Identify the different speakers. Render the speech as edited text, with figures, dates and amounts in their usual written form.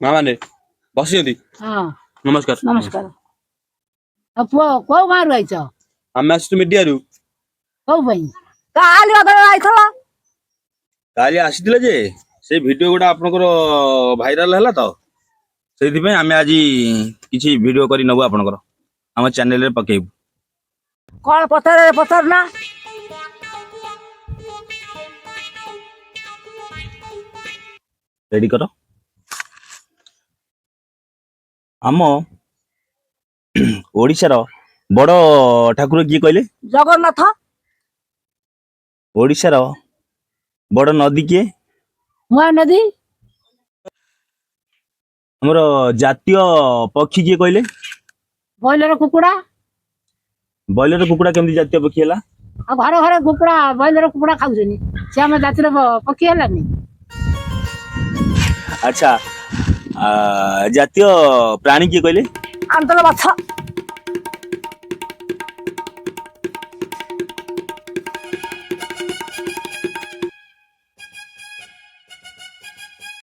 Speaker 1: ମା ମାନେ ବସିଛନ୍ତି।
Speaker 2: ହଁ
Speaker 1: ନମସ୍କାର।
Speaker 2: ନମସ୍କାର। ଆଉ ପୁଅ କୋଉ ଗାଁରୁ ଆଇଛ?
Speaker 1: ଆମେ ଆସିଛୁ ମିଡିଆରୁ।
Speaker 2: କୋଉ ପାଇଁ? କାଲି ଅଧେ ଆଇଥିଲ।
Speaker 1: କାଲି ଆସିଥିଲେ ଯେ ସେ ଭିଡିଓ ଗୁଡା ଆପଣଙ୍କର ଭାଇରାଲ ହେଲା ତ ସେଇଥିପାଇଁ ଆମେ ଆଜି କିଛି ଭିଡିଓ କରି ନେବୁ ଆପଣଙ୍କର ଆମ ଚ୍ୟାନେଲରେ ପକେଇବୁ।
Speaker 2: କଣ ପଚାର ନା?
Speaker 1: ରେଡି କର। ଆମ ଓଡିଶାର ବଡ ଠାକୁର କିଏ କହିଲେ?
Speaker 2: ଜଗନ୍ନାଥ।
Speaker 1: ଓଡିଶାର ବଡ ନଦୀ କିଏ?
Speaker 2: ମହାନଦୀ।
Speaker 1: ଆମର ଜାତୀୟ ପକ୍ଷୀ କିଏ କହିଲେ?
Speaker 2: ବ୍ରଏଲର କୁକୁଡ଼ା।
Speaker 1: ବ୍ରଏଲର କୁକୁଡା କେମିତି ଜାତୀୟ ପକ୍ଷୀ ହେଲା?
Speaker 2: ଆଉ ଘରେ ଘରେ କୁକୁଡ଼ା ବ୍ରଏଲର କୁକୁଡ଼ା ଖାଉଛନ୍ତି, ସେ ଆମ ଜାତିର ପକ୍ଷୀ ହେଲାନି।
Speaker 1: ଆଚ୍ଛା, ଜାତୀୟ ପ୍ରାଣୀ କିଏ କହିଲେ?
Speaker 2: ଆନ୍ତର ମାଛ।